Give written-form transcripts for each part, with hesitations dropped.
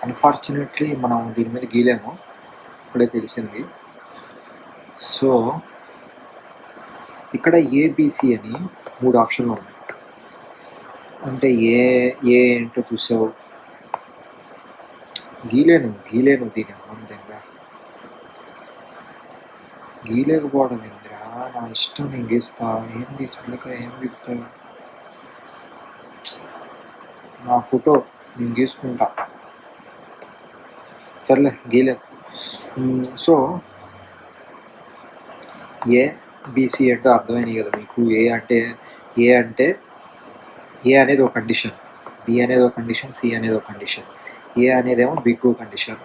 Unfortunately మనం దీని మీద గీయలేము, ఇప్పుడే తెలిసింది. సో ఇక్కడ ఏబిసి అని 3 ఆప్షన్లు ఉన్నాయి. అంటే ఏ ఏంటో చూసావు, గీలేను దీని అందంగా గీలేకపోవడం ఏందిరా, నా ఇష్టం, నేను గీస్తా. ఏం తీసుకున్నాక ఏం గీస్తా, నా ఫోటో నేను గీసుకుంటా, సర్లే గీలేదు. సో ఏ బీసీ అంటే అర్థమైనవి కదా మీకు. ఏ అంటే ఏ అనేది ఒక కండిషన్, బి అనేది ఒక కండిషన్, సి అనేది ఒక కండిషన్. ఏ అనేదేమో బిగ్ కండిషన్,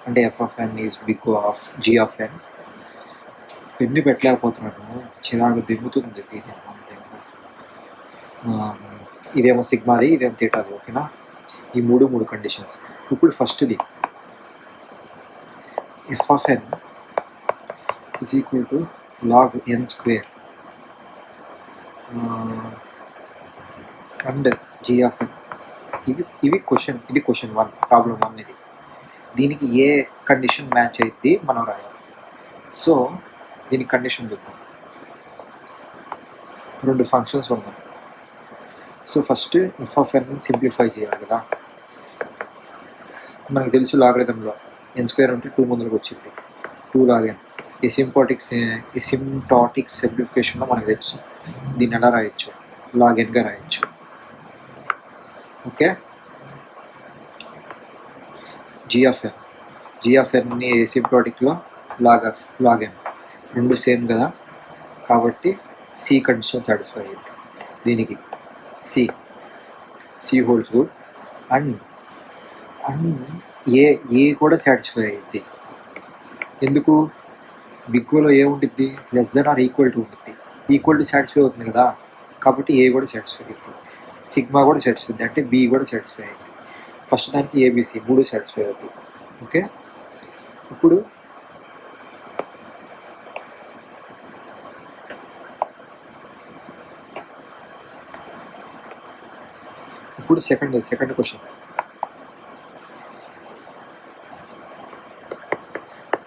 అంటే F of N is big of G of N. Pen పెట్టలేకపోతున్నాను, చిరాకు దిగుతుంది దీని. ఇదేమో సిగ్మాది, ఇదేమో థీటాది, ఓకేనా. ఈ మూడు కండిషన్స్. ఇప్పుడు ఫస్ట్ది F of N is equal to log N square and G of ఎన్. ఇది క్వశ్చన్ 1, ప్రాబ్లం 1 ఇది. దీనికి ఏ కండిషన్ మ్యాచ్ అయితే మనం రాయాలి. సో దీనికి కండిషన్ చూద్దాం. 2 ఫంక్షన్స్ ఉన్నాయి. So first f of n simplify చేయాలి కదా. మనకు తెలుసు లాగరిథంలో ఎన్ స్క్వేర్ ఉంటే 2 ముందుకు వచ్చింది, 2 log n. ఎసిమ్టాటిక్ సింప్లిఫికేషన్లో మనకు తెలుసు దీన్ని ఎలా రాయొచ్చు, log n గా రాయొచ్చు. ఓకే. జీ ఆఫ్ ఎన్ని ఎసిమ్టాటిక్లో log n రెండు సేమ్ కదా, కాబట్టి సి కండిషన్ సాటిస్ఫై అయ్యింది దీనికి. C holds good. And a కూడా సాటిస్ఫై అయ్యింది. ఎందుకు? బిగ్గోలో ఏ ఉంటుంది, less than or equal to ఉంటుంది. ఈక్వల్ టు సాటిస్ఫై అవుతుంది కదా, కాబట్టి ఏ కూడా సాటిస్ఫై అవుతుంది. సిగ్మా కూడా సాటిస్ఫై అవుతుంది, అంటే బి కూడా సాటిస్ఫై అయింది. ఫస్ట్ దానికి ఏబిసి 3 సాటిస్ఫై అవుతుంది. ఓకే. ఇప్పుడు second question.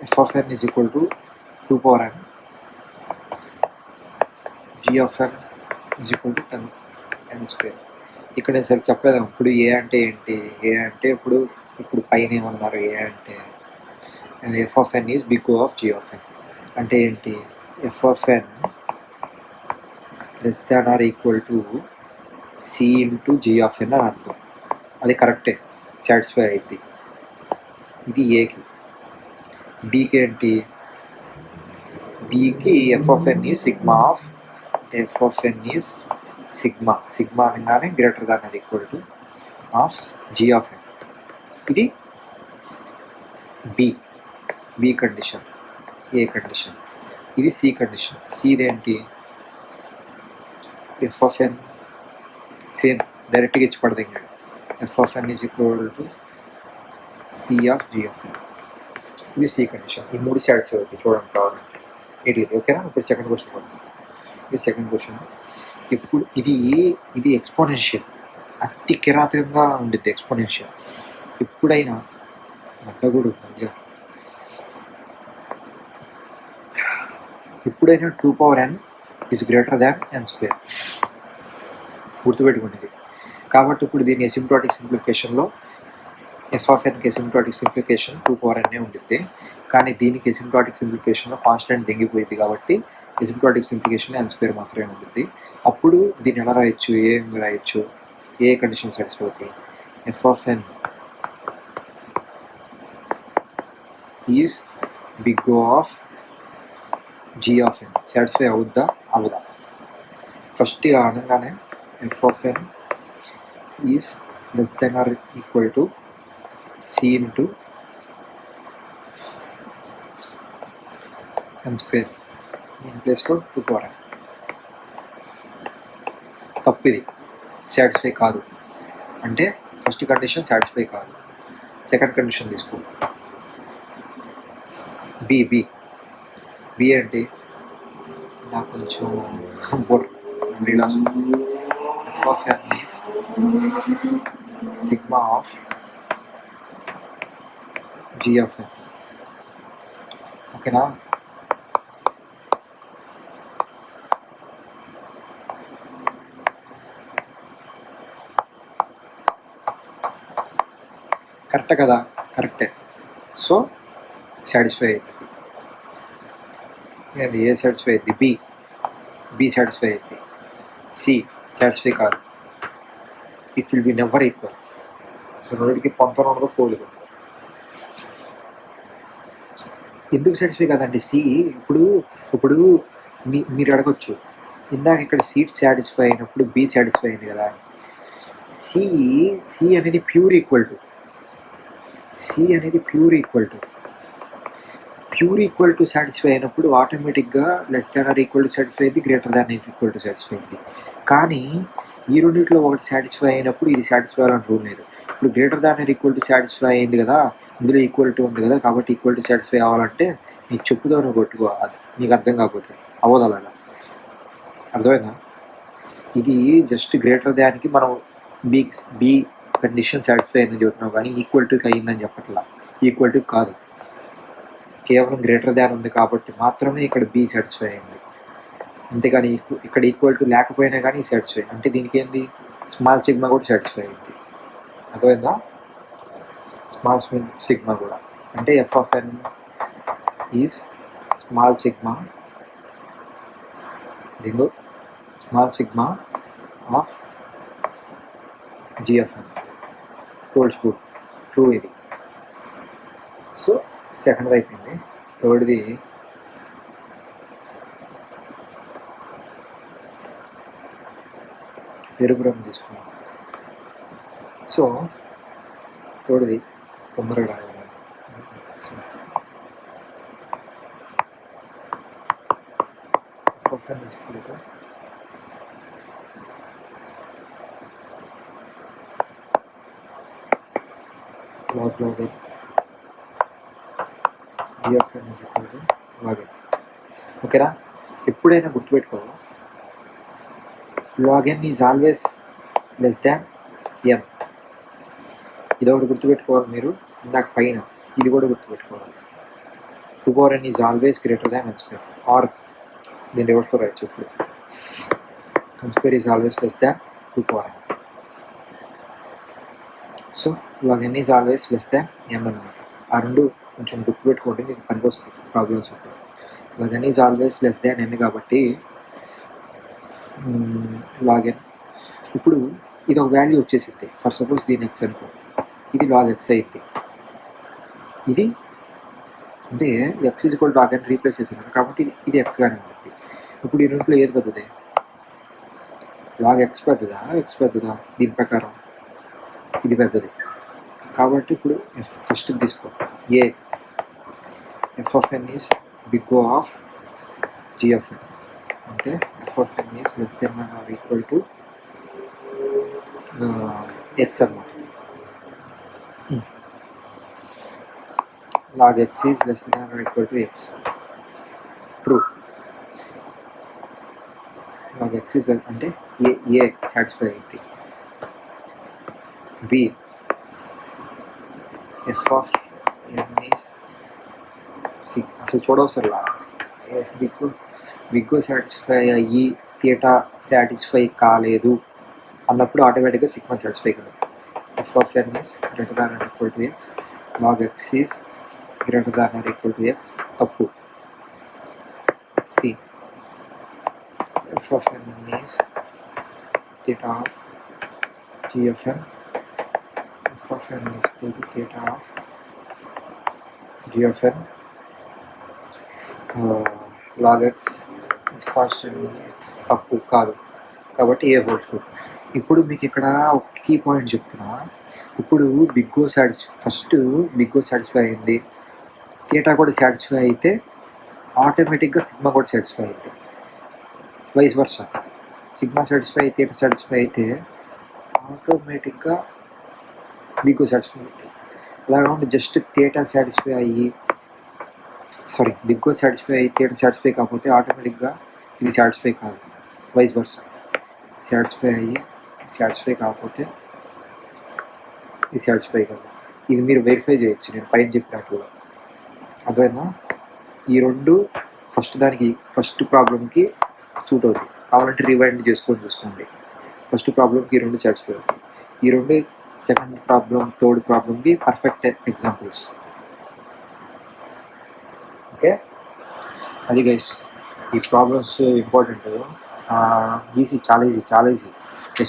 F of N is equal to 2 power n, g of N is equal to 10n square. ఇక్కడ నేను సరే చెప్పలేదు. ఇప్పుడు ఏ అంటే ఏంటి, ఏ అంటే ఇప్పుడు పైన ఏమన్నారు, ఏ అంటే F of N is big of G of n. అంటే ఏంటి, f of n less than or equal to c into g of n అని అర్థం. అది కరెక్టే, సాటిస్ఫై అయింది. ఇది ఏకి. బీకి ఏంటి, బీకి f of N is sigma of, f of N is sigma అనగానే greater than or equal to of G of ఎన్. ఇది బి కండిషన్, ఏ కండిషన్. ఇది సి కండిషన్. సిదేంటి, ఎఫ్ ఆఫ్ ఎన్ సేమ్ డైరెక్ట్గా ఇచ్చి పడదు. ఇంకా f of N is equal to c of G of ఎన్. ఇది C condition. ఈ 3 సాటిస్ఫై అవుతాయి చూడండి కావాలంటే. ఇది ఓకేనా. ఇప్పుడు సెకండ్ క్వశ్చన్ పడుతుంది. ఇది సెకండ్ క్వశ్చన్. ఇప్పుడు ఇది ఎక్స్పోనెన్షియల్, అతి కిరాతకంగా ఉండిద్ది ఎక్స్పోనెన్షియల్. ఎప్పుడైనా అడ్డగూడు మంచిగా, ఎప్పుడైనా 2 power n is greater than n square, గుర్తుపెట్టుకునేది. కాబట్టి ఇప్పుడు దీని ఎసిమ్టాటిక్ సింప్లిఫికేషన్లో ఎఫ్ ఆఫ్ ఎన్కి ఎసిమ్టాటిక్ సింప్లిఫికేషన్ 2 power n ఉంటుంది. కానీ దీనికి ఎసిమ్టాటిక్ సింప్లిఫికేషన్లో కాన్స్టెంట్ దిగిపోయింది కాబట్టి ఎసిమ్టాటిక్ సింప్లిఫికేషన్లో ఎన్ స్క్వేర్ మాత్రమే ఉంటుంది. అప్పుడు దీన్ని ఎలా రాయొచ్చు, ఏం రాయొచ్చు, ఏ కండిషన్ సాటిస్ఫై అవుతాయి. F of N is big of G of n. Satisfy అవుద్దా అవదా? ఫస్ట్ అనగానే f of N is less than or equal to c into n square. దీని ప్లేస్లో 2 power n. తప్పిది, సాటిస్ఫై కాదు. అంటే ఫస్ట్ కండిషన్ సాటిస్ఫై కాదు. సెకండ్ కండిషన్ తీసుకో. బి ఏంటి, నాకు కొంచెం relax. F of N is sigma of G of n. ఓకేనా? కరెక్టే కదా? కరెక్టే. సో సాటిస్ఫై అయింది. ఏ సాటిస్ఫై అయింది? బి సాటిస్ఫై అయింది. సి సాటిస్ఫై కాదు. It will be never equal. So రెండింటికి పొంతన ఉండదు, పోలేదు. ఎందుకు సాటిస్ఫై కాదండి? సి ఇప్పుడు మీరు అడగచ్చు, ఇందాక ఇక్కడ సీట్ సాటిస్ఫై అయినప్పుడు బి సాటిస్ఫై అయింది కదా. సి అనేది ప్యూర్ ఈక్వల్ టు సాటిస్ఫై అయినప్పుడు ఆటోమేటిక్గా less than or equal to satisfy అయింది, greater than equal to satisfy అయింది. కానీ ఈ రెండింటిలో ఒకటి సాటిస్ఫై అయినప్పుడు ఇది సాటిస్ఫై అవ్వాలని రూల్ లేదు. ఇప్పుడు greater than or equal to satisfy అయింది కదా, ఇందులో ఈక్వల్ టు ఉంది కదా, కాబట్టి ఈక్వల్ టు సాటిస్ఫై అవ్వాలంటే నీకు చెప్పుదో నువ్వు కొట్టుకో, అది నీకు అర్థం కాకపోతే అవ్వదు. అలాగా అర్థమైందా? ఇది జస్ట్ గ్రేటర్ దాన్కి మనం బి కండిషన్ సాటిస్ఫై అయిందని చెబుతున్నాం, కానీ ఈక్వల్ టుకి అయ్యిందని చెప్పట్లా. ఈక్వల్ టు కాదు, కేవలం గ్రేటర్ దాన్ ఉంది కాబట్టి మాత్రమే ఇక్కడ బి సాటిస్ఫై అయింది. అంతేగాని ఇక్కడ ఈక్వల్ టు లేకపోయినా కానీ సాటిస్ఫై. అంటే దీనికి ఏంది, స్మాల్ సిగ్మా కూడా సాటిస్ఫై అయింది. అర్థమైందా? స్మాల్ సిగ్మా కూడా అంటే F of N is small sigma, దీనిలో small sigma of G of n holds good. True ఇది. సో సెకండ్ది అయిపోయింది. థర్డ్ది ఎరుపు రంగు తీసుకున్నాం. సో థర్డ్ది తొందరగా రాయాలి. log n g of n is equal to log n. ఓకేనా? ఎప్పుడైనా గుర్తుపెట్టుకో, log n is always less than n. ఇదొకటి గుర్తుపెట్టుకోవాలి మీరు. ఇందాక పైన ఇది కూడా గుర్తుపెట్టుకోవాలి. 2 power n is always greater than n square. Or దీని రివర్స్లో రాయొచ్చు. ఇప్పుడు n square is always less than 2 power n. So log n is always less than m అనమాట. ఆ రెండు కొంచెం గుర్తుపెట్టుకోండి, మీకు పనికి వస్తుంది ప్రాబ్లమ్స్ ఉంటాయి. log n is always less than n కాబట్టి log n. ఇప్పుడు ఇది ఒక వాల్యూ వచ్చేసింది. ఫర్ సపోజ్ దీని x అనుకో, ఇది log x అయింది. ఇది అంటే x is equal to log n replace చేసింది కాబట్టి ఇది x గానే ఉంటుంది. ఇప్పుడు ఈ రెండింటిలో ఏది పెద్దది? log x పెద్దదా, x పెద్దదా? దీని ప్రకారం ఇది పెద్దది కాబట్టి ఇప్పుడు ఫస్ట్ తీసుకో. A f of N is big O of G of n. అంటే F of N is less than or equal to x అన్నమాట. log x is less than or equal to x. True. log x is అంటే A satisfy అయింది. B f of N is అసలు చూడవసరలా, big satisfy అయ్యి theta satisfy కాలేదు అన్నప్పుడు ఆటోమేటిక్గా sigma satisfy కాదు. F of N is greater than or equal to x, log x is greater than or equal to x. తప్పు. C f of N is theta of G of n, f of N is equal to theta of G of n. log x is constant x. తప్పు కాదు కాబట్టి ఏ holes good. ఇప్పుడు మీకు ఇక్కడ ఒక key point చెప్తున్నా. ఇప్పుడు ఫస్ట్ బిగ్గో సాటిస్ఫై అయింది, థీటా కూడా సాటిస్ఫై అయితే ఆటోమేటిక్గా సిగ్మా కూడా సాటిస్ఫై అయింది. వైస్ వర్సా, సిగ్మా సాటిస్ఫై అయితే థీటా సాటిస్ఫై అయితే ఆటోమేటిక్గా బిగ్గో సాటిస్ఫై అవుతుంది. అలాగా ఉండి జస్ట్ థీటా సాటిస్ఫై అయ్యి బిగ్గో సాటిస్ఫై అయ్యి థీటా సాటిస్ఫై కాకపోతే ఆటోమేటిక్గా ఇది సాటిస్ఫై కాదు. వైస్ వర్సా, సాటిస్ఫై అయ్యి సాటిస్ఫై కాకపోతే ఇది సాటిస్ఫై కాదు. ఇది మీరు వెరిఫై చేయొచ్చు నేను పైన చెప్పినట్లుగా. అర్థమైందా? ఈ రెండు ఫస్ట్ ప్రాబ్లంకి సూట్ అవుతాయి. కావాలంటే రివైండ్ చేసుకొని చూసుకోండి. ఫస్ట్ ప్రాబ్లంకి ఈ రెండు సాటిస్ఫై అవుతాయి. ఈ రెండు సెకండ్ ప్రాబ్లం థర్డ్ ప్రాబ్లంకి పర్ఫెక్ట్ ఎగ్జాంపుల్స్. ఓకే, అది గైస్ ఈ ప్రాబ్లమ్స్ ఇంపార్టెంట్. ఈజీ, చాలా ఈజీ.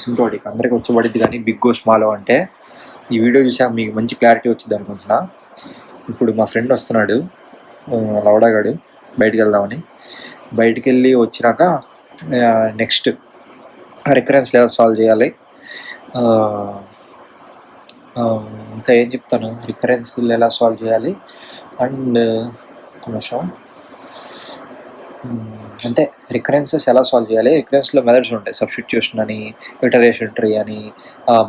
సింప్టోటిక్ అందరికి వచ్చబడింది. కానీ బిగ్గో స్మాలో అంటే ఈ వీడియో చూసాక మీకు మంచి క్లారిటీ వచ్చింది అనుకుంటున్నా. ఇప్పుడు మా ఫ్రెండ్ వస్తున్నాడు లవడాగాడు, బయటికి వెళ్దామని. బయటికి వెళ్ళి వచ్చినాక నెక్స్ట్ రికరెన్స్ ఎలా సాల్వ్ చేయాలి, ఇంకా ఏం చెప్తాను, రికరెన్స్ ఎలా సాల్వ్ చేయాలి అండ్ నిమిషం అంతే. రికరెన్సెస్ ఎలా సాల్వ్ చేయాలి, రికరెన్స్లో మెథడ్స్ ఉంటాయి, సబ్స్టిట్యూషన్ అని, ఇటరేషన్ ట్రీ అని,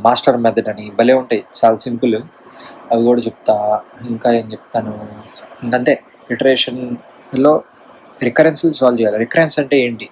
మాస్టర్ మెథడ్ అని, భలే ఉంటాయి, చాలా సింపుల్. అవి కూడా చెప్తా. ఇంకా ఏం చెప్తాను, ఇంకంతే. ఇటరేషన్లో రికరెన్స్లు సాల్వ్ చేయాలి. రికరెన్స్ అంటే ఏంటి,